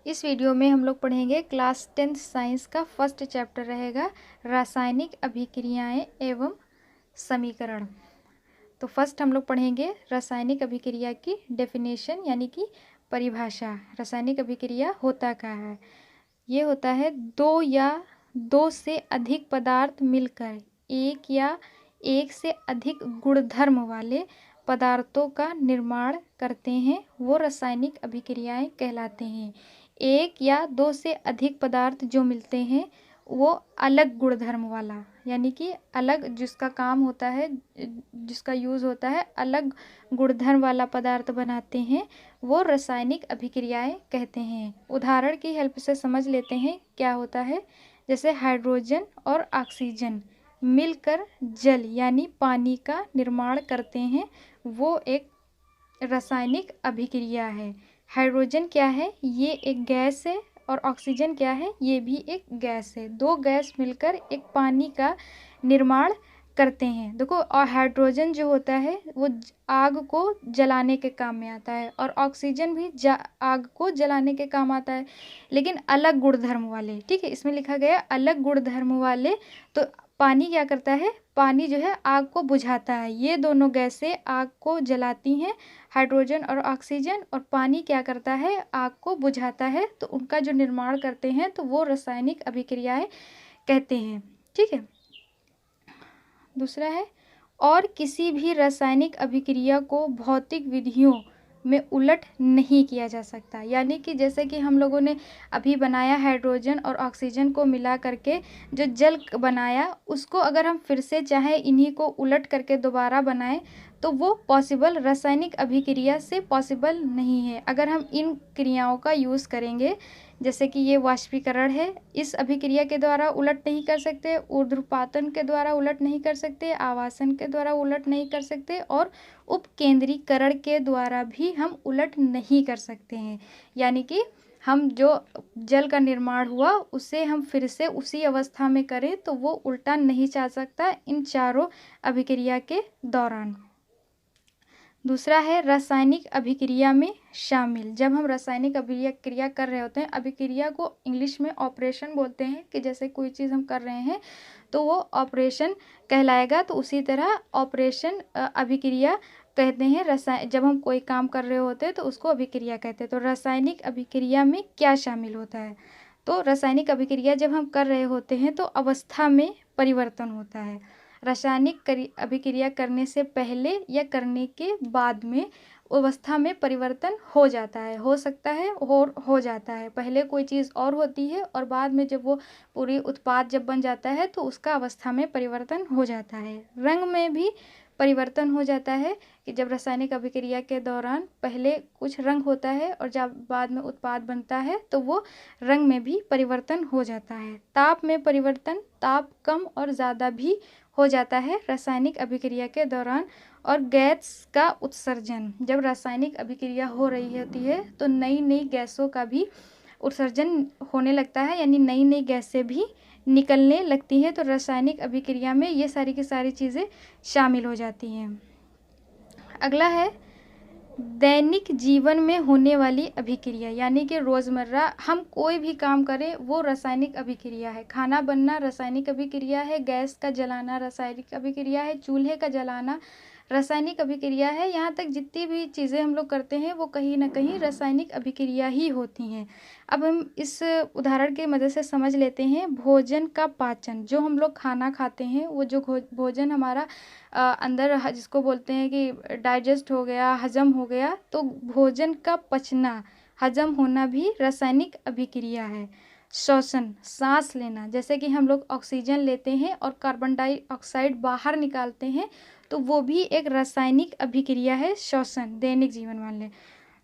इस वीडियो में हम लोग पढ़ेंगे क्लास 10th साइंस का फर्स्ट चैप्टर रहेगा रासायनिक अभिक्रियाएं एवं समीकरण। तो फर्स्ट हम लोग पढ़ेंगे रासायनिक अभिक्रिया की डेफिनेशन यानी कि परिभाषा। रासायनिक अभिक्रिया होता क्या है? ये होता है दो या दो से अधिक पदार्थ मिलकर एक या एक से अधिक गुणधर्म वाले पदार्थों का निर्माण करते हैं, वो रासायनिक अभिक्रियाएं कहलाते हैं। एक या दो से अधिक पदार्थ जो मिलते हैं वो अलग गुणधर्म वाला यानी कि अलग जिसका काम होता है, जिसका यूज़ होता है, अलग गुणधर्म वाला पदार्थ बनाते हैं, वो रासायनिक अभिक्रियाएं कहते हैं। उदाहरण की हेल्प से समझ लेते हैं क्या होता है। जैसे हाइड्रोजन और ऑक्सीजन मिलकर जल यानी पानी का निर्माण करते हैं, वो एक रासायनिक अभिक्रिया है। हाइड्रोजन क्या है? ये एक गैस है। और ऑक्सीजन क्या है? ये भी एक गैस है। दो गैस मिलकर एक पानी का निर्माण करते हैं। देखो, और हाइड्रोजन जो होता है वो आग को जलाने के काम में आता है और ऑक्सीजन भी आग को जलाने के काम आता है, लेकिन अलग गुणधर्म वाले। ठीक है, इसमें लिखा गया अलग गुणधर्म वाले। तो पानी क्या करता है? पानी जो है आग को बुझाता है। ये दोनों गैसें आग को जलाती हैं, हाइड्रोजन और ऑक्सीजन, और पानी क्या करता है? आग को बुझाता है। तो उनका जो निर्माण करते हैं तो वो रासायनिक अभिक्रियाएं कहते हैं। ठीक है, दूसरा है और किसी भी रासायनिक अभिक्रिया को भौतिक विधियों में उलट नहीं किया जा सकता। यानी कि जैसे कि हम लोगों ने अभी बनाया हाइड्रोजन और ऑक्सीजन को मिला करके जो जल बनाया, उसको अगर हम फिर से चाहे इन्हीं को उलट करके दोबारा बनाएं तो वो पॉसिबल रासायनिक अभिक्रिया से पॉसिबल नहीं है। अगर हम इन क्रियाओं का यूज़ करेंगे, जैसे कि ये वाष्पीकरण है, इस अभिक्रिया के द्वारा उलट नहीं कर सकते, ऊर्ध्वपातन के द्वारा उलट नहीं कर सकते, आवासन के द्वारा उलट नहीं कर सकते, और उपकेंद्रीकरण के द्वारा भी हम उलट नहीं कर सकते हैं। यानी कि हम जो जल का निर्माण हुआ उसे हम फिर से उसी अवस्था में करें तो वो उल्टा नहीं जा सकता इन चारों अभिक्रिया के दौरान। दूसरा है रासायनिक अभिक्रिया में शामिल। जब हम रासायनिक अभिक्रिया कर रहे होते हैं, अभिक्रिया को इंग्लिश में ऑपरेशन बोलते हैं, कि जैसे कोई चीज़ हम कर रहे हैं तो वो ऑपरेशन कहलाएगा। तो उसी तरह ऑपरेशन अभिक्रिया कहते हैं। जब हम कोई काम कर रहे होते हैं तो उसको अभिक्रिया कहते हैं। तो रासायनिक अभिक्रिया में क्या शामिल होता है? तो रासायनिक अभिक्रिया जब हम कर रहे होते हैं तो अवस्था में परिवर्तन होता है। रासायनिक अभिक्रिया करने से पहले या करने के बाद में अवस्था में परिवर्तन हो जाता है, हो सकता है और हो जाता है। पहले कोई चीज़ और होती है और बाद में जब वो पूरी उत्पाद जब बन जाता है तो उसका अवस्था में परिवर्तन हो जाता है। रंग में भी परिवर्तन हो जाता है कि जब रासायनिक अभिक्रिया के दौरान पहले कुछ रंग होता है और जब बाद में उत्पाद बनता है तो वो रंग में भी परिवर्तन हो जाता है। ताप में परिवर्तन, ताप कम और ज़्यादा भी हो जाता है रासायनिक अभिक्रिया के दौरान। और गैस का उत्सर्जन, जब रासायनिक अभिक्रिया हो रही होती है तो नई नई गैसों का भी उत्सर्जन होने लगता है, यानी नई नई गैसें भी निकलने लगती हैं। तो रासायनिक अभिक्रिया में ये सारी की सारी चीज़ें शामिल हो जाती हैं। अगला है दैनिक जीवन में होने वाली अभिक्रिया, यानी कि रोज़मर्रा हम कोई भी काम करें वो रासायनिक अभिक्रिया है। खाना बनना रासायनिक अभिक्रिया है, गैस का जलाना रासायनिक अभिक्रिया है, चूल्हे का जलाना रासायनिक अभिक्रिया है। यहाँ तक जितनी भी चीज़ें हम लोग करते हैं वो कहीं ना कहीं रासायनिक अभिक्रिया ही होती हैं। अब हम इस उदाहरण के मदद से समझ लेते हैं भोजन का पाचन। जो हम लोग खाना खाते हैं वो जो भोजन हमारा अंदर जिसको बोलते हैं कि डाइजेस्ट हो गया, हजम हो गया, तो भोजन का पचना, हजम होना भी रासायनिक अभिक्रिया है। श्वसन, सांस लेना, जैसे कि हम लोग ऑक्सीजन लेते हैं और कार्बन डाइऑक्साइड बाहर निकालते हैं, तो वो भी एक रासायनिक अभिक्रिया है, श्वसन, दैनिक जीवन वाले।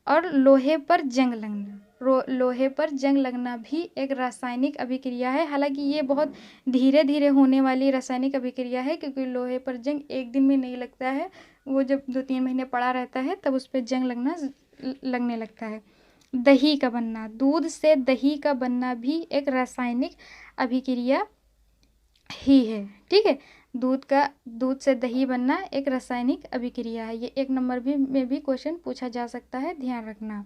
और लोहे पर जंग लगना, लोहे पर जंग लगना भी एक रासायनिक अभिक्रिया है। हालांकि ये बहुत धीरे धीरे होने वाली रासायनिक अभिक्रिया है, क्योंकि लोहे पर जंग एक दिन में नहीं लगता है, वो जब 2-3 महीने पड़ा रहता है तब उस पर जंग लगने लगता है। दही का बनना, दूध से दही का बनना भी एक रासायनिक अभिक्रिया ही है। ठीक है, दूध से दही बनना एक रासायनिक अभिक्रिया है। ये 1 नंबर में भी क्वेश्चन पूछा जा सकता है, ध्यान रखना।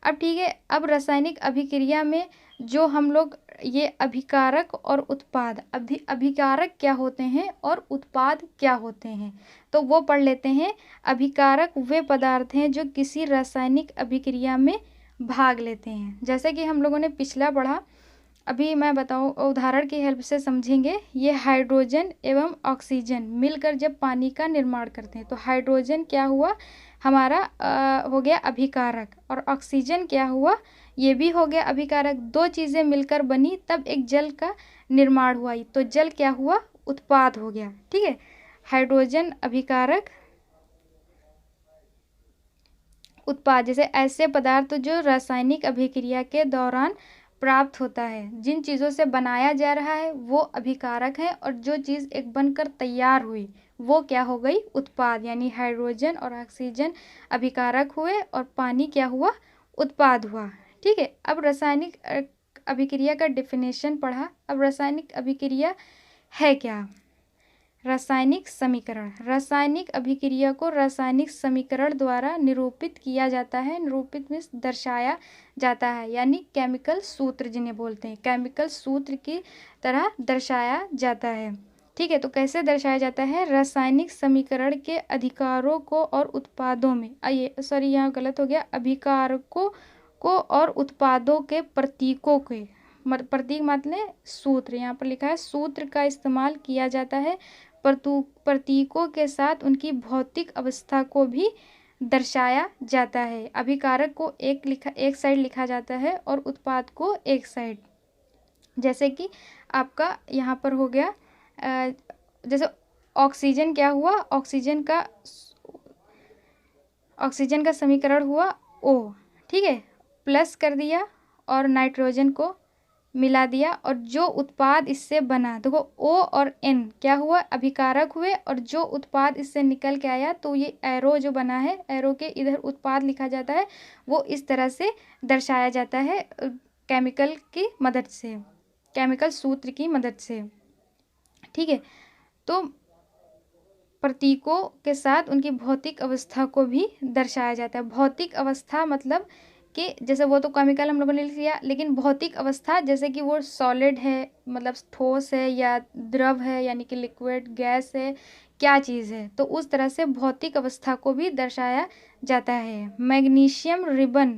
अब ठीक है, अब रासायनिक अभिक्रिया में जो हम लोग ये अभिकारक और उत्पाद, अभिकारक क्या होते हैं और उत्पाद क्या होते हैं, तो वो पढ़ लेते हैं। अभिकारक वे पदार्थ हैं जो किसी रासायनिक अभिक्रिया में भाग लेते हैं। जैसे कि हम लोगों ने पिछला पढ़ा, अभी मैं बताऊं, उदाहरण की हेल्प से समझेंगे। ये हाइड्रोजन एवं ऑक्सीजन मिलकर जब पानी का निर्माण करते हैं तो हाइड्रोजन क्या हुआ हमारा हो गया अभिकारक, और ऑक्सीजन क्या हुआ, ये भी हो गया अभिकारक। दो चीज़ें मिलकर बनी तब एक जल का निर्माण हुआ, तो जल क्या हुआ, उत्पाद हो गया। ठीक है, हाइड्रोजन अभिकारक, उत्पाद जैसे ऐसे पदार्थ जो रासायनिक अभिक्रिया के दौरान प्राप्त होता है, जिन चीज़ों से बनाया जा रहा है वो अभिकारक है, और जो चीज़ एक बनकर तैयार हुई वो क्या हो गई, उत्पाद। यानी हाइड्रोजन और ऑक्सीजन अभिकारक हुए और पानी क्या हुआ, उत्पाद हुआ। ठीक है, अब रासायनिक अभिक्रिया का डेफिनेशन पढ़ा। अब रासायनिक अभिक्रिया है क्या, रासायनिक समीकरण। रासायनिक अभिक्रिया को रासायनिक समीकरण द्वारा निरूपित किया जाता है। निरूपित मीन्स दर्शाया जाता है, यानी केमिकल सूत्र जिन्हें बोलते हैं, केमिकल सूत्र की तरह दर्शाया जाता है। ठीक है, तो कैसे दर्शाया जाता है, रासायनिक समीकरण के अधिकारों को और उत्पादों में, आइए सॉरी यहाँ गलत हो गया, अभिकारकों को और उत्पादों के प्रतीकों के, प्रतीक मतलब सूत्र, यहाँ पर लिखा है सूत्र का इस्तेमाल किया जाता है। प्रतीकों के साथ उनकी भौतिक अवस्था को भी दर्शाया जाता है। अभिकारक को एक साइड लिखा जाता है और उत्पाद को एक साइड। जैसे कि आपका यहाँ पर हो गया, जैसे ऑक्सीजन क्या हुआ, ऑक्सीजन का समीकरण हुआ O। ठीक है, प्लस कर दिया और नाइट्रोजन को मिला दिया, और जो उत्पाद इससे बना, देखो O और N क्या हुआ, अभिकारक हुए, और जो उत्पाद इससे निकल के आया, तो ये एरो जो बना है, एरो के इधर उत्पाद लिखा जाता है, वो इस तरह से दर्शाया जाता है केमिकल की मदद से, केमिकल सूत्र की मदद से। ठीक है, तो प्रतीकों के साथ उनकी भौतिक अवस्था को भी दर्शाया जाता है। भौतिक अवस्था मतलब कि जैसे वो तो केमिकल हम लोगों ने लिख लिया, लेकिन भौतिक अवस्था जैसे कि वो सॉलिड है, मतलब ठोस है, या द्रव है यानी कि लिक्विड, गैस है, क्या चीज़ है, तो उस तरह से भौतिक अवस्था को भी दर्शाया जाता है। मैग्नीशियम रिबन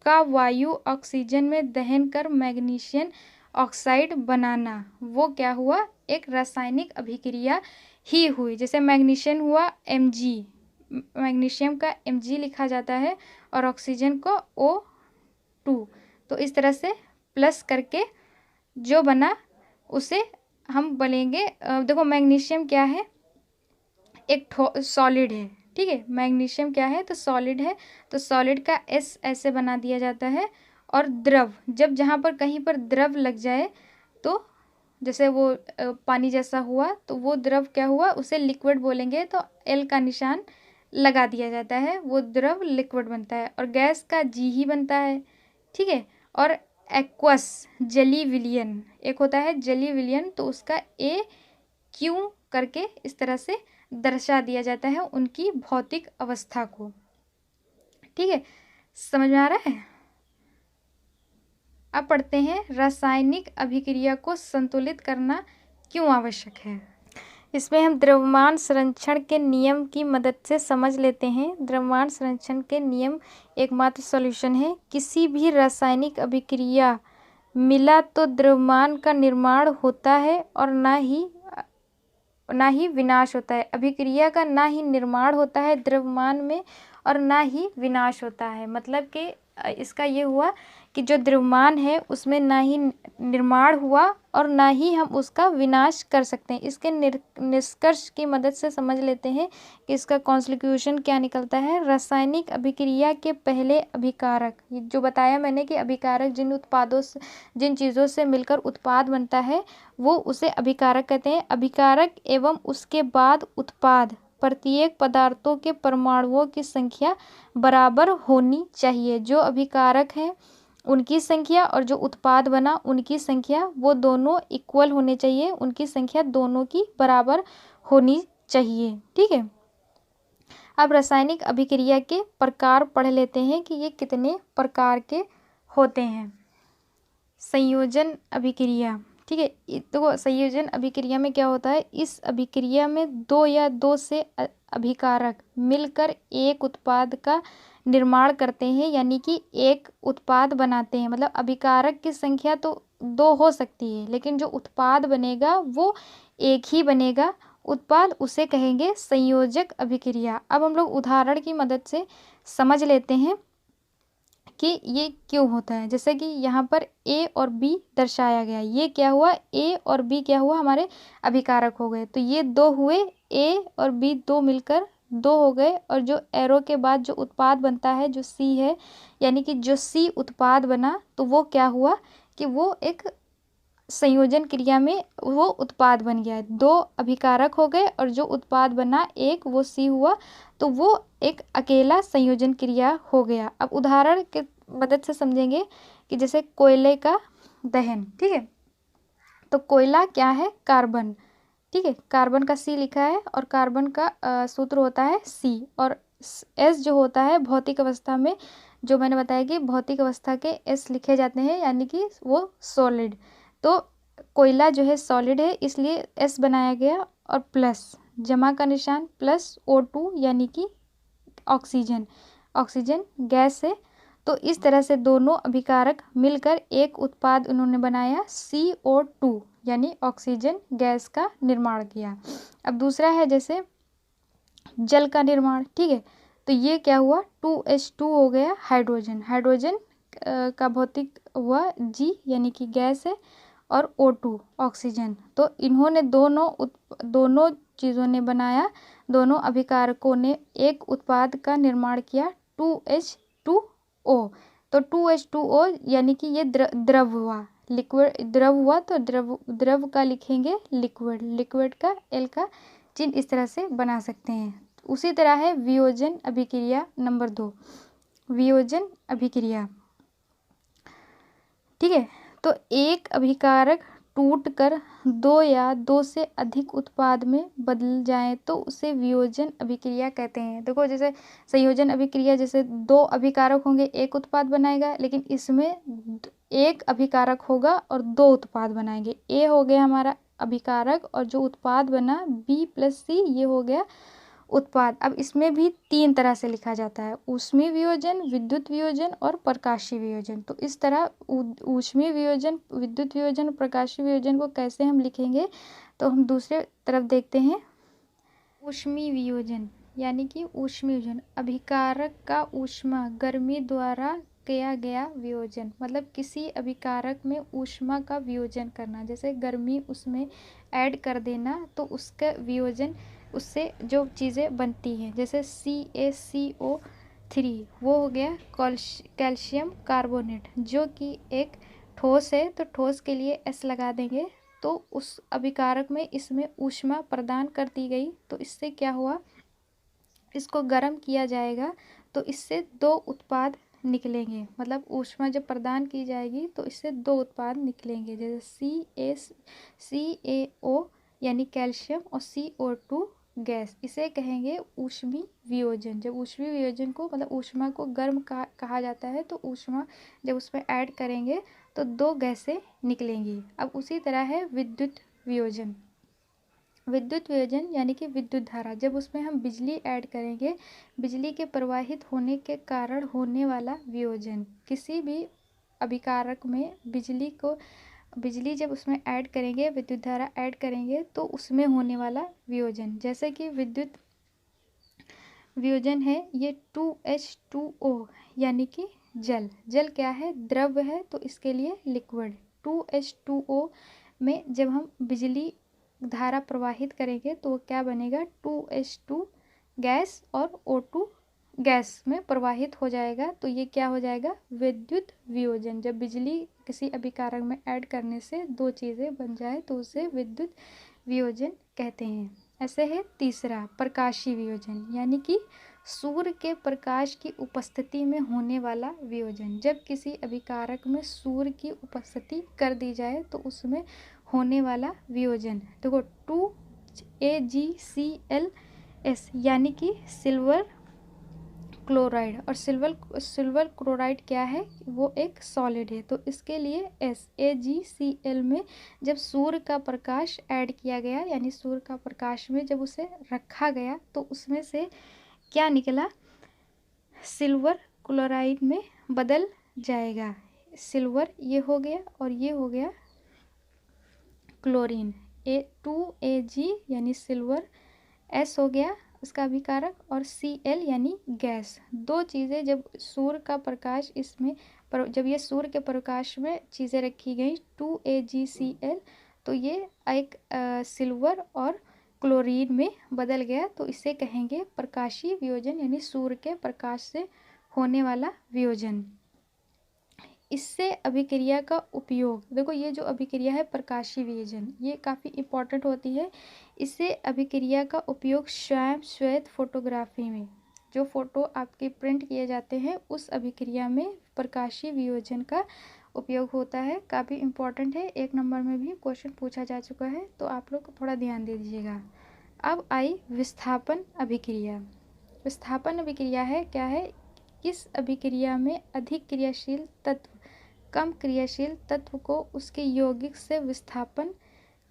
का वायु ऑक्सीजन में दहन कर मैग्नीशियम ऑक्साइड बनाना, वो क्या हुआ, एक रासायनिक अभिक्रिया ही हुई। जैसे मैग्नीशियम हुआ Mg, मैग्नीशियम का Mg लिखा जाता है और ऑक्सीजन को O2, तो इस तरह से प्लस करके जो बना उसे हम बोलेंगे। देखो मैग्नीशियम क्या है, एक सॉलिड है। ठीक है, मैग्नीशियम क्या है, तो सॉलिड है, तो सॉलिड का S ऐसे बना दिया जाता है, और द्रव, जब जहाँ पर कहीं पर द्रव लग जाए, तो जैसे वो पानी जैसा हुआ, तो वो द्रव क्या हुआ, उसे लिक्विड बोलेंगे, तो L का निशान लगा दिया जाता है, वो द्रव लिक्विड बनता है। और गैस का G ही बनता है। ठीक है, और एक्वस, जली विलियन, एक होता है जली विलियन, तो उसका AQ करके इस तरह से दर्शा दिया जाता है उनकी भौतिक अवस्था को। ठीक है, समझ में आ रहा है। अब पढ़ते हैं रासायनिक अभिक्रिया को संतुलित करना क्यों आवश्यक है। इसमें हम द्रव्यमान संरक्षण के नियम की मदद से समझ लेते हैं। द्रव्यमान संरक्षण के नियम एकमात्र सॉल्यूशन है। किसी भी रासायनिक अभिक्रिया मिला तो द्रव्यमान का निर्माण होता है और ना ही विनाश होता है। अभिक्रिया का ना ही निर्माण होता है द्रव्यमान में और ना ही विनाश होता है। मतलब कि इसका ये हुआ कि जो द्रव्यमान है उसमें ना ही निर्माण हुआ और ना ही हम उसका विनाश कर सकते हैं। इसके निष्कर्ष की मदद से समझ लेते हैं कि इसका कॉन्क्लूजन क्या निकलता है। रासायनिक अभिक्रिया के पहले अभिकारक, जो बताया मैंने कि अभिकारक जिन चीज़ों से मिलकर उत्पाद बनता है वो उसे अभिकारक कहते हैं। अभिकारक एवं उसके बाद उत्पाद, प्रत्येक पदार्थों के परमाणुओं की संख्या बराबर होनी चाहिए। जो अभिकारक हैं उनकी संख्या और जो उत्पाद बना उनकी संख्या, वो दोनों इक्वल होने चाहिए, उनकी संख्या दोनों की बराबर होनी चाहिए। ठीक है, अब रासायनिक अभिक्रिया के प्रकार पढ़ लेते हैं कि ये कितने प्रकार के होते हैं। संयोजन अभिक्रिया, ठीक है। तो संयोजन अभिक्रिया में क्या होता है, इस अभिक्रिया में दो या दो से अभिकारक मिलकर एक उत्पाद का निर्माण करते हैं, यानी कि एक उत्पाद बनाते हैं। मतलब अभिकारक की संख्या तो दो हो सकती है, लेकिन जो उत्पाद बनेगा वो एक ही बनेगा उत्पाद, उसे कहेंगे संयोजक अभिक्रिया। अब हम लोग उदाहरण की मदद से समझ लेते हैं कि ये क्यों होता है। जैसे कि यहाँ पर ए और बी दर्शाया गया, ये क्या हुआ, ए और बी क्या हुआ, हमारे अभिकारक हो गए। तो ये दो हुए, ए और बी दो मिलकर दो हो गए, और जो एरो के बाद जो उत्पाद बनता है जो सी है, यानी कि जो सी उत्पाद बना, तो वो क्या हुआ कि वो एक संयोजन क्रिया में वो उत्पाद बन गया। दो अभिकारक हो गए और जो उत्पाद बना एक, वो सी हुआ, तो वो एक अकेला संयोजन क्रिया हो गया। अब उदाहरण के मदद से समझेंगे कि जैसे कोयले का दहन, ठीक है। तो कोयला क्या है, कार्बन, ठीक है। कार्बन का सी लिखा है और कार्बन का सूत्र होता है सी, और एस जो होता है भौतिक अवस्था में, जो मैंने बताया कि भौतिक अवस्था के एस लिखे जाते हैं, यानी कि वो सॉलिड। तो कोयला जो है सॉलिड है, इसलिए एस बनाया गया, और प्लस जमा का निशान प्लस O2, यानी कि ऑक्सीजन, ऑक्सीजन गैस है। तो इस तरह से दोनों अभिकारक मिलकर एक उत्पाद उन्होंने बनाया CO2, यानी ऑक्सीजन गैस का निर्माण किया। अब दूसरा है जैसे जल का निर्माण, ठीक है। तो ये क्या हुआ, 2H2 हो गया हाइड्रोजन, हाइड्रोजन का भौतिक हुआ G, यानी कि गैस है, और O2 ऑक्सीजन। तो इन्होंने दोनों चीज़ों ने बनाया, दोनों अभिकारकों ने एक उत्पाद का निर्माण किया 2H2O। तो 2H2O यानी कि ये द्रव हुआ, लिक्विड द्रव हुआ। तो द्रव का लिखेंगे लिक्विड, लिक्विड का L का चिन्ह इस तरह से बना सकते हैं। उसी तरह है वियोजन अभिक्रिया नंबर 2, वियोजन अभिक्रिया, ठीक है। तो एक अभिकारक टूटकर दो या दो से अधिक उत्पाद में बदल जाए तो उसे वियोजन अभिक्रिया कहते हैं। देखो जैसे संयोजन अभिक्रिया, जैसे दो अभिकारक होंगे एक उत्पाद बनाएगा, लेकिन इसमें एक अभिकारक होगा और दो उत्पाद बनाएंगे। ए हो गया हमारा अभिकारक और जो उत्पाद बना B + C, ये हो गया उत्पाद। अब इसमें भी तीन तरह से लिखा जाता है, ऊष्मीय वियोजन, विद्युत वियोजन और प्रकाशीय वियोजन। तो इस तरह ऊष्मीय वियोजन, विद्युत वियोजन और प्रकाशीय वियोजन को कैसे हम लिखेंगे, तो हम दूसरे तरफ देखते हैं। ऊष्मीय वियोजन यानी कि ऊष्मीय वियोजन, अभिकारक का ऊष्मा गर्मी द्वारा किया गया वियोजन। मतलब किसी अभिकारक में ऊष्मा का वियोजन करना, जैसे गर्मी उसमें ऐड कर देना, तो उसका वियोजन, उससे जो चीज़ें बनती हैं, जैसे CaCO3 वो हो गया कैल्शियम कार्बोनेट, जो कि एक ठोस है। तो ठोस के लिए S लगा देंगे। तो उस अभिकारक में इसमें ऊष्मा प्रदान कर दी गई, तो इससे क्या हुआ, इसको गर्म किया जाएगा, तो इससे दो उत्पाद निकलेंगे। मतलब ऊष्मा जब प्रदान की जाएगी तो इससे दो उत्पाद निकलेंगे, जैसे CaO यानी कैल्शियम और CO2 गैस, इसे कहेंगे ऊष्मीय वियोजन। जब ऊष्मीय वियोजन को, मतलब ऊष्मा को गर्म कहा जाता है, तो ऊष्मा जब उसमें ऐड करेंगे तो दो गैसें निकलेंगी। अब उसी तरह है विद्युत वियोजन। विद्युत वियोजन यानी कि विद्युत धारा, जब उसमें हम बिजली ऐड करेंगे, बिजली के प्रवाहित होने के कारण होने वाला वियोजन। किसी भी अभिकारक में बिजली जब उसमें ऐड करेंगे, विद्युत धारा ऐड करेंगे, तो उसमें होने वाला वियोजन। जैसे कि विद्युत वियोजन है ये 2H2O यानी कि जल, जल क्या है, द्रव है, तो इसके लिए लिक्विड। 2H2O में जब हम बिजली धारा प्रवाहित करेंगे तो क्या बनेगा, 2H2 गैस और O2 गैस में प्रवाहित हो जाएगा। तो ये क्या हो जाएगा, विद्युत वियोजन। जब बिजली किसी अभिकारक में ऐड करने से दो चीज़ें बन जाए तो उसे विद्युत वियोजन कहते हैं। ऐसे है तीसरा प्रकाशीय वियोजन, यानी कि सूर्य के प्रकाश की उपस्थिति में होने वाला वियोजन। जब किसी अभिकारक में सूर्य की उपस्थिति कर दी जाए तो उसमें होने वाला वियोजन। देखो 2AgCl एस यानी कि सिल्वर क्लोराइड। और सिल्वर क्लोराइड क्या है, वो एक सॉलिड है, तो इसके लिए SAgCl में जब सूर्य का प्रकाश ऐड किया गया, यानी सूर्य का प्रकाश में जब उसे रखा गया, तो उसमें से क्या निकला, सिल्वर क्लोराइड में बदल जाएगा। सिल्वर ये हो गया और ये हो गया क्लोरीन, A2Ag यानी सिल्वर, S हो गया उसका अभिकारक, और Cl यानी गैस। दो चीज़ें जब सूर्य का प्रकाश इसमें जब ये सूर्य के प्रकाश में चीज़ें रखी गई 2AgCl, तो ये एक सिल्वर और क्लोरीन में बदल गया, तो इसे कहेंगे प्रकाशीय वियोजन, यानी सूर्य के प्रकाश से होने वाला वियोजन। इससे अभिक्रिया का उपयोग, देखो ये जो अभिक्रिया है प्रकाशीय वियोजन, ये काफ़ी इम्पोर्टेंट होती है। इससे अभिक्रिया का उपयोग स्वयं श्वेत फोटोग्राफी में, जो फोटो आपके प्रिंट किए जाते हैं, उस अभिक्रिया में प्रकाशीय वियोजन का उपयोग होता है। काफ़ी इम्पोर्टेंट है, 1 नंबर में भी क्वेश्चन पूछा जा चुका है, तो आप लोग थोड़ा ध्यान दे दीजिएगा। अब आई विस्थापन अभिक्रिया। विस्थापन अभिक्रिया है क्या है, किस अभिक्रिया में अधिक क्रियाशील तत्व कम क्रियाशील तत्व को उसके यौगिक से विस्थापन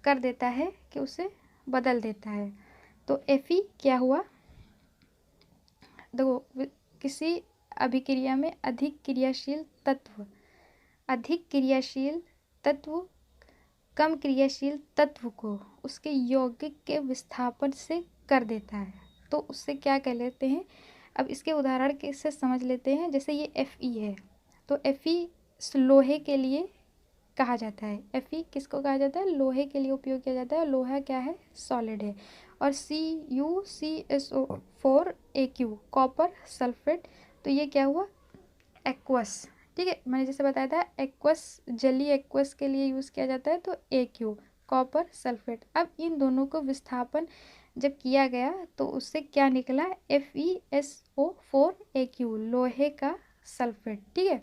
कर देता है, कि उसे बदल देता है। तो Fe क्या हुआ, देखो किसी अभिक्रिया में अधिक क्रियाशील तत्व कम क्रियाशील तत्व को उसके यौगिक के विस्थापन से कर देता है, तो उससे क्या कह लेते हैं। अब इसके उदाहरण के से समझ लेते हैं। जैसे ये Fe है, तो Fe लोहे के लिए कहा जाता है। Fe किसको कहा जाता है, लोहे के लिए उपयोग किया जाता है। लोहा क्या है, सॉलिड है। और CuCSO4Aq कॉपर सल्फेट, तो ये क्या हुआ, एक्वस। ठीक है, मैंने जैसे बताया था एक्वस, जलीय एक्वस के लिए यूज़ किया जाता है, तो Aq कॉपर सल्फेट। अब इन दोनों को विस्थापन जब किया गया, तो उससे क्या निकला, FeSO4Aq लोहे का सल्फेट। ठीक है,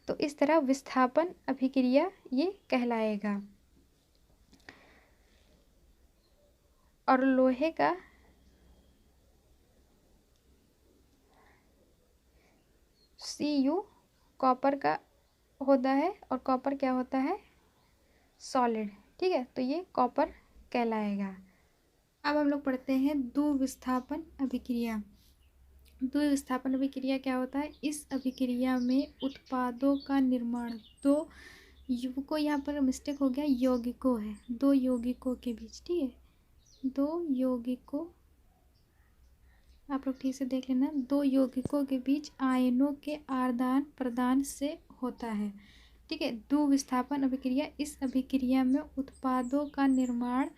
तो इस तरह विस्थापन अभिक्रिया ये कहलाएगा। और लोहे का Cu कॉपर का होता है, और कॉपर क्या होता है, सॉलिड। ठीक है, तो ये कॉपर कहलाएगा। अब हम लोग पढ़ते हैं द्विविस्थापन अभिक्रिया। द्विविस्थापन अभिक्रिया क्या होता है, इस अभिक्रिया में उत्पादों का निर्माण दो युवकों, यहाँ पर मिस्टेक हो गया, यौगिकों है, दो यौगिकों के बीच। ठीक है, दो यौगिकों, आप लोग ठीक से देख लेना, दो यौगिकों के बीच आयनों के आदान प्रदान से होता है। ठीक है, द्विविस्थापन अभिक्रिया, इस अभिक्रिया में उत्पादों का निर्माण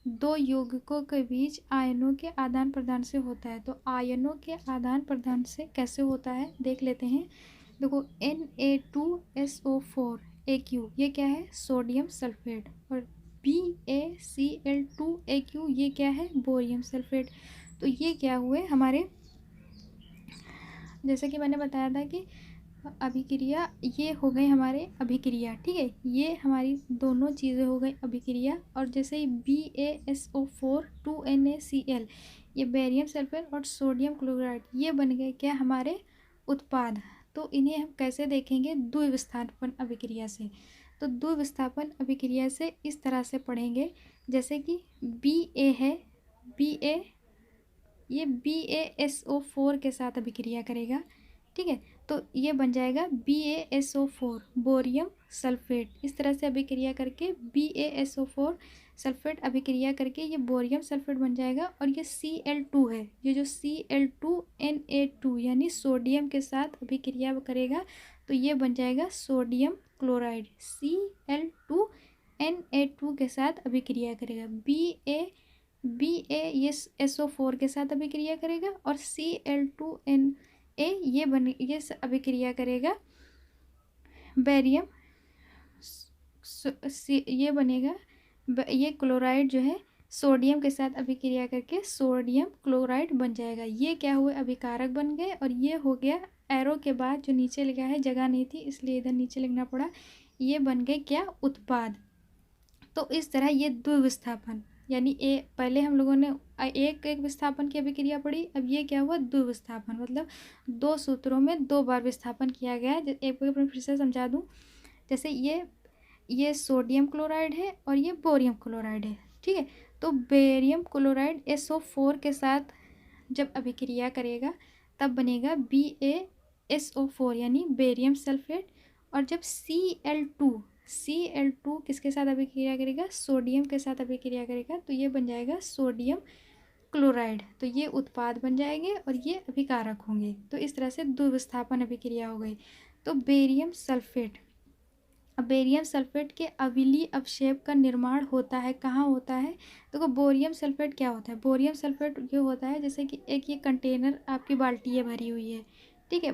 दो यौगिकों के बीच आयनों के आदान प्रदान से होता है। तो आयनों के आदान प्रदान से कैसे होता है देख लेते हैं। देखो Na2SO4Aq ये क्या है, सोडियम सल्फेट, और BaCl2Aq ये क्या है, बोरियम सल्फेट। तो ये क्या हुए हमारे, जैसे कि मैंने बताया था कि अभिक्रिया, ये हो गई हमारे अभिक्रिया। ठीक है, ये हमारी दोनों चीज़ें हो गई अभिक्रिया। और जैसे ही BaSO4 2NaCl ये बेरियम सल्फेट और सोडियम क्लोराइड ये बन गए क्या, हमारे उत्पाद। तो इन्हें हम कैसे देखेंगे, द्विविस्थापन अभिक्रिया से। तो द्विविस्थापन अभिक्रिया से इस तरह से पढ़ेंगे, जैसे कि Ba है, Ba ये BaSO4 के साथ अभिक्रिया करेगा। ठीक है, तो ये बन जाएगा BaSO4 बोरियम सल्फेट। इस तरह से अभिक्रिया करके BaSO4 सल्फेट अभिक्रिया करके ये बोरियम सल्फेट बन जाएगा। और ये Cl2 है, ये जो Cl2Na2 यानी सोडियम के साथ अभिक्रिया करेगा, तो ये बन जाएगा सोडियम क्लोराइड। Cl2Na2 के साथ अभिक्रिया करेगा, BaSO4 के साथ अभिक्रिया करेगा, और Cl2Na ये अभिक्रिया करेगा बेरियम, ये बनेगा, ये क्लोराइड जो है सोडियम के साथ अभिक्रिया करके सोडियम क्लोराइड बन जाएगा। ये क्या हुए, अभिकारक बन गए। और ये हो गया, एरो के बाद जो नीचे लिखा है, जगह नहीं थी इसलिए इधर नीचे लिखना पड़ा, ये बन गए क्या, उत्पाद। तो इस तरह ये द्विविस्थापन यानी ए पहले हम लोगों ने एक एक विस्थापन की अभिक्रिया पढ़ी, अब ये क्या हुआ, द्विविस्थापन, मतलब 2 सूत्रों में 2 बार विस्थापन किया गया है। एक बार मैं फिर से समझा दूँ, जैसे ये सोडियम क्लोराइड है और ये बोरियम क्लोराइड है, ठीक है। तो बेरियम क्लोराइड SO4 के साथ जब अभिक्रिया करेगा तब बनेगा BaSO4 यानी बेरियम सल्फेट। और जब Cl2 किसके साथ अभिक्रिया करेगा, सोडियम के साथ अभिक्रिया करेगा, तो ये बन जाएगा सोडियम क्लोराइड। तो ये उत्पाद बन जाएंगे और ये अभिकारक होंगे। तो इस तरह से द्विविस्थापन अभिक्रिया हो गई। तो बेरियम सल्फेट, अब बेरियम सल्फेट के अविलीय अवक्षेप का निर्माण होता है, कहाँ होता है, तो बोरियम सल्फेट क्या होता है, बोरियम सल्फेट ये होता है जैसे कि एक ये कंटेनर आपकी बाल्टी है भरी हुई है, ठीक है,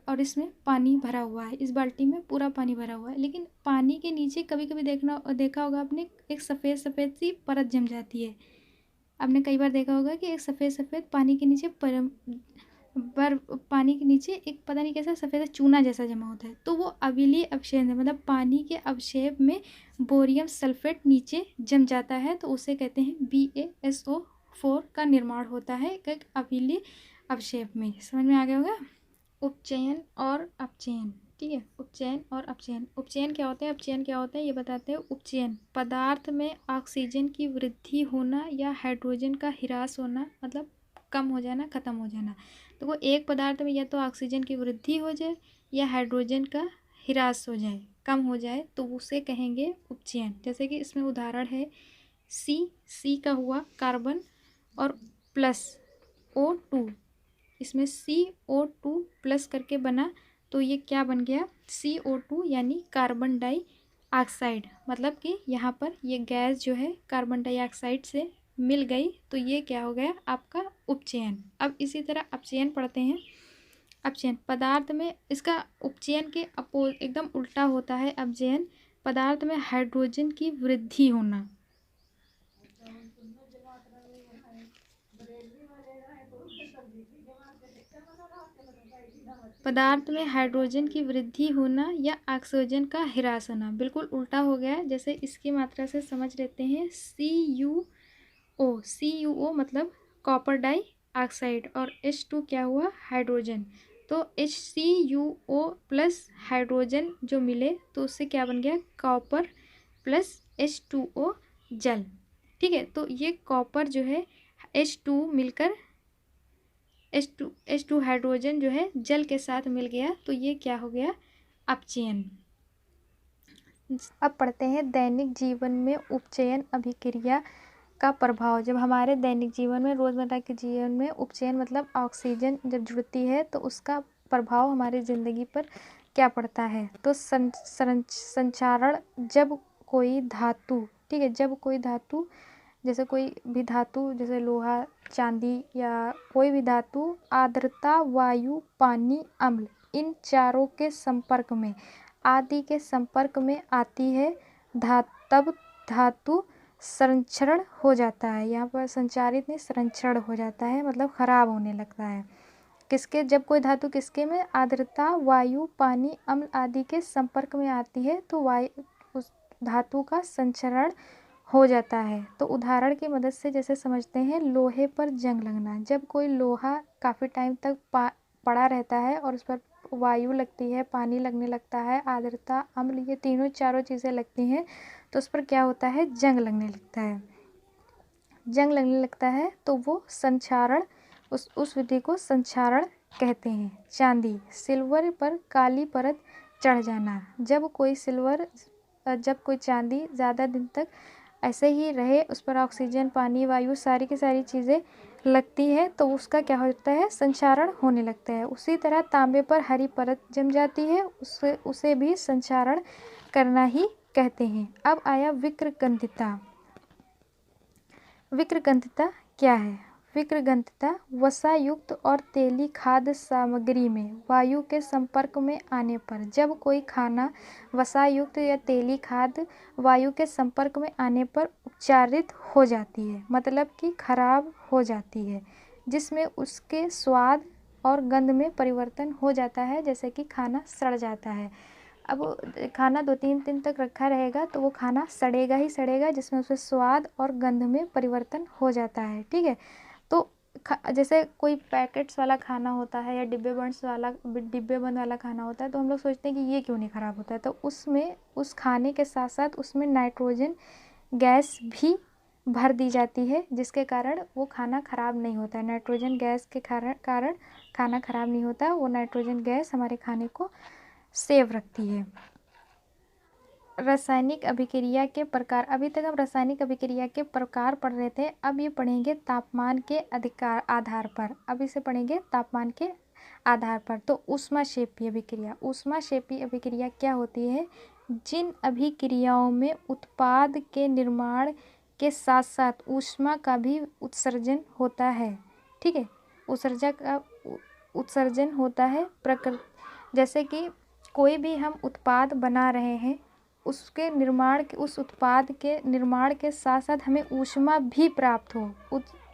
और इसमें पानी भरा हुआ है, इस बाल्टी में पूरा पानी भरा हुआ है, लेकिन पानी के नीचे कभी कभी देखा होगा आपने, एक सफ़ेद सफ़ेद सी परत जम जाती है। आपने कई बार देखा होगा कि एक सफ़ेद सफ़ेद पानी के नीचे पानी के नीचे एक पता नहीं कैसा सफ़ेद चूना जैसा जमा होता है, तो वो अविलीय अवक्षेप है, मतलब पानी के अवक्षेप में बोरियम सल्फेट नीचे जम जाता है, तो उसे कहते हैं BaSO4 का निर्माण होता है एक अविलीय अवक्षेप में। समझ में आ गया होगा। उपचयन और अपचयन, ठीक है, उपचयन और अपचयन। उपचयन क्या होता है, अपचयन क्या होता है, ये बताते हैं। उपचयन पदार्थ में ऑक्सीजन की वृद्धि होना या हाइड्रोजन का ह्रास होना, मतलब कम हो जाना, ख़त्म हो जाना। तो वो एक पदार्थ में या तो ऑक्सीजन की वृद्धि हो जाए या हाइड्रोजन का ह्रास हो जाए, कम हो जाए, तो उसे कहेंगे उपचयन। जैसे कि इसमें उदाहरण है सी का हुआ कार्बन और प्लस O2, इसमें CO2 प्लस करके बना, तो ये क्या बन गया, CO2 यानी कार्बन डाइऑक्साइड। मतलब कि यहाँ पर ये गैस जो है कार्बन डाइऑक्साइड से मिल गई, तो ये क्या हो गया आपका उपचयन। अब इसी तरह अपचयन पढ़ते हैं। अपचयन पदार्थ में, इसका उपचयन के एकदम उल्टा होता है अपचयन, पदार्थ में हाइड्रोजन की वृद्धि होना। पदार्थ में हाइड्रोजन की वृद्धि होना या ऑक्सीजन का ह्रास होना, बिल्कुल उल्टा हो गया है। जैसे इसकी मात्रा से समझ लेते हैं, CuO मतलब कॉपर डाइऑक्साइड, और H2 क्या हुआ, हाइड्रोजन। तो HCuO प्लस हाइड्रोजन जो मिले, तो उससे क्या बन गया, कॉपर प्लस H2O जल, ठीक है। तो ये कॉपर जो है H2 मिलकर H2 हाइड्रोजन जो है जल के साथ मिल गया, तो ये क्या हो गया, अपचयन। अब पढ़ते हैं दैनिक जीवन में उपचयन अभिक्रिया का प्रभाव। जब हमारे दैनिक जीवन में, रोज़मर्रा के जीवन में उपचयन मतलब ऑक्सीजन जब जुड़ती है, तो उसका प्रभाव हमारी ज़िंदगी पर क्या पड़ता है। तो संचारण, जब कोई धातु, ठीक है, जब कोई धातु, जैसे कोई भी धातु, जैसे लोहा, चांदी या कोई भी धातु आर्द्रता, वायु, पानी, अम्ल, इन चारों के संपर्क में, आदि के संपर्क में आती है, तब धातु संचरण हो जाता है। यहाँ पर संचारित नहीं, संचरण हो जाता है, मतलब खराब होने लगता है। किसके, जब कोई धातु किसके में, आर्द्रता, वायु, पानी, अम्ल आदि के संपर्क में आती है, तो उस धातु का संचरण हो जाता है। तो उदाहरण की मदद से जैसे समझते हैं, लोहे पर जंग लगना, जब कोई लोहा काफ़ी टाइम तक पड़ा रहता है और उस पर वायु लगती है, पानी लगने लगता है, आर्द्रता, अम्ल, ये तीनों चारों चीज़ें लगती हैं, तो उस पर क्या होता है, जंग लगने लगता है। जंग लगने लगता है तो वो संक्षारण, उस विधि को संक्षारण कहते हैं। चांदी, सिल्वर पर काली परत चढ़ जाना, जब कोई चांदी ज़्यादा दिन तक ऐसे ही रहे, उस पर ऑक्सीजन, पानी, वायु सारी की सारी चीज़ें लगती है, तो उसका क्या होता है, संक्षारण होने लगता है। उसी तरह तांबे पर हरी परत जम जाती है, उसे भी संक्षारण करना ही कहते हैं। अब आया विकृगंधिता। विकृगंधिता क्या है, विकृगंधिता वसायुक्त और तेली खाद्य सामग्री में वायु के संपर्क में आने पर, जब कोई खाना वसायुक्त या तेली खाद्य वायु के संपर्क में आने पर उपचारित हो जाती है, मतलब कि खराब हो जाती है, जिसमें उसके स्वाद और गंध में परिवर्तन हो जाता है, जैसे कि खाना सड़ जाता है। अब खाना 2-3 दिन तक रखा रहेगा तो वो खाना सड़ेगा ही सड़ेगा, जिसमें उसमें स्वाद और गंध में परिवर्तन हो जाता है। ठीक है, तो जैसे कोई पैकेट्स वाला खाना होता है या डिब्बे बंद वाला खाना होता है, तो हम लोग सोचते हैं कि ये क्यों नहीं ख़राब होता है, तो उसमें उस खाने के साथ साथ उसमें नाइट्रोजन गैस भी भर दी जाती है, जिसके कारण वो खाना ख़राब नहीं होता है। नाइट्रोजन गैस के कारण खाना ख़राब नहीं होता, वो नाइट्रोजन गैस हमारे खाने को सेव रखती है। रासायनिक अभिक्रिया के प्रकार। अभी तक हम रासायनिक अभिक्रिया के प्रकार पढ़ रहे थे, अब ये पढ़ेंगे तापमान के आधार पर। अब इसे पढ़ेंगे तापमान के आधार पर। तो ऊष्माक्षेपी अभिक्रिया। ऊष्माक्षेपी अभिक्रिया क्या होती है? जिन अभिक्रियाओं में उत्पाद के निर्माण के साथ साथ ऊष्मा का भी उत्सर्जन होता है। ठीक है, उत्सर्जन होता है जैसे कि कोई भी हम उत्पाद बना रहे हैं, उस उत्पाद के निर्माण के साथ साथ हमें ऊष्मा भी प्राप्त हो,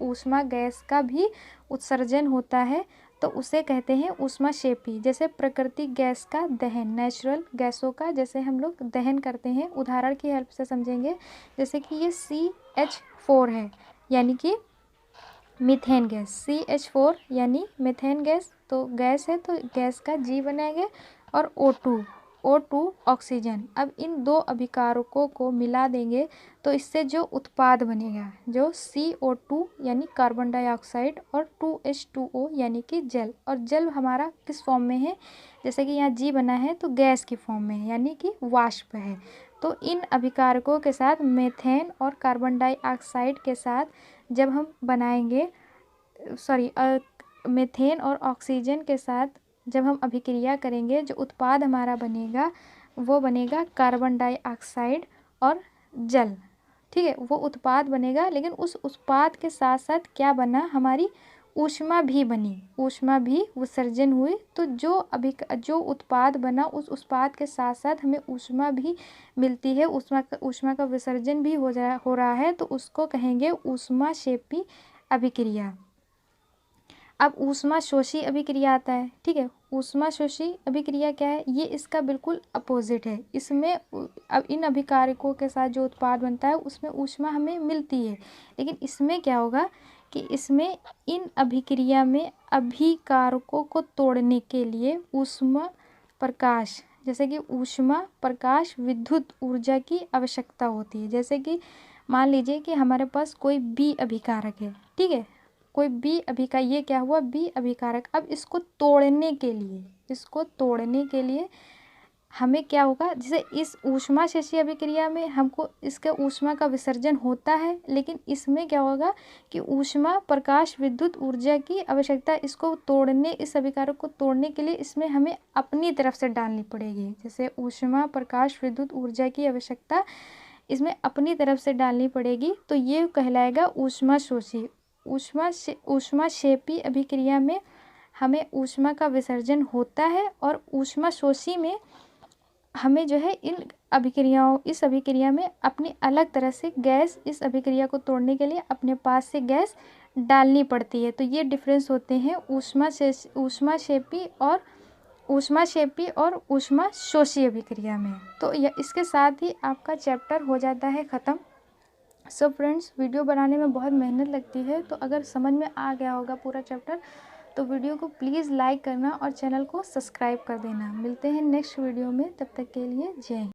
ऊष्मा गैस का भी उत्सर्जन होता है, तो उसे कहते हैं ऊष्माक्षेपी। जैसे प्राकृतिक गैस का दहन, नेचुरल गैसों का जैसे हम लोग दहन करते हैं, उदाहरण की हेल्प से समझेंगे। जैसे कि ये CH4 है, यानी कि मीथेन गैस। CH4 यानी मीथेन गैस, तो गैस है तो गैस का G बनाएंगे, और O2 ऑक्सीजन। अब इन दो अभिकारकों को मिला देंगे तो इससे जो उत्पाद बनेगा, जो CO2 यानी कार्बन डाइऑक्साइड और 2H2O यानी कि जल। और जल हमारा किस फॉर्म में है? जैसे कि यहाँ G बना है तो गैस की फॉर्म में है, यानी कि वाष्प है। तो इन अभिकारकों के साथ मीथेन और कार्बन डाइऑक्साइड के साथ जब हम बनाएंगे, मीथेन और ऑक्सीजन के साथ जब हम अभिक्रिया करेंगे, जो उत्पाद हमारा बनेगा वो बनेगा कार्बन डाइऑक्साइड और जल। ठीक है, वो उत्पाद बनेगा, लेकिन उस उत्पाद के साथ साथ क्या बना? हमारी ऊष्मा भी बनी, ऊष्मा भी विसर्जन हुई। तो जो उत्पाद बना, उस उत्पाद के साथ साथ हमें ऊष्मा भी मिलती है, ऊष्मा का विसर्जन भी हो रहा है, तो उसको कहेंगे ऊष्माक्षेपी अभिक्रिया। अब ऊष्माशोषी अभिक्रिया आता है। ठीक है, ऊष्माशोषी अभिक्रिया क्या है? ये इसका बिल्कुल अपोजिट है। इसमें अब इन अभिकारकों के साथ जो उत्पाद बनता है उसमें ऊष्मा हमें मिलती है, लेकिन इसमें क्या होगा कि इसमें इन अभिक्रिया में अभिकारकों को तोड़ने के लिए ऊष्मा प्रकाश, जैसे कि ऊष्मा प्रकाश विद्युत ऊर्जा की आवश्यकता होती है। जैसे कि मान लीजिए कि हमारे पास कोई बी अभिकारक है। ठीक है, कोई बी अभिकारक, ये क्या हुआ? बी अभिकारक। अब इसको तोड़ने के लिए हमें क्या होगा? जैसे इस ऊष्माक्षेपी अभिक्रिया में हमको इसके ऊष्मा का विसर्जन होता है, लेकिन इसमें क्या होगा कि ऊष्मा प्रकाश विद्युत ऊर्जा की आवश्यकता, इसको तोड़ने, इस अभिकारक को तोड़ने के लिए इसमें हमें अपनी तरफ से डालनी पड़ेगी। जैसे ऊष्मा प्रकाश विद्युत ऊर्जा की आवश्यकता इसमें अपनी तरफ से डालनी पड़ेगी, तो ये कहलाएगा ऊष्माशोषी। ऊष्माक्षेपी अभिक्रिया में हमें ऊष्मा का विसर्जन होता है, और ऊष्माशोषी में हमें जो है इस अभिक्रिया में अपनी अलग तरह से गैस, इस अभिक्रिया को तोड़ने के लिए अपने पास से गैस डालनी पड़ती है। तो ये डिफरेंस होते हैं ऊष्माक्षेपी और ऊष्माशोषी अभिक्रिया में। तो इसके साथ ही आपका चैप्टर हो जाता है ख़त्म। सो फ्रेंड्स, वीडियो बनाने में बहुत मेहनत लगती है, तो अगर समझ में आ गया होगा पूरा चैप्टर तो वीडियो को प्लीज़ लाइक करना और चैनल को सब्सक्राइब कर देना। मिलते हैं नेक्स्ट वीडियो में, तब तक के लिए जय हिंद।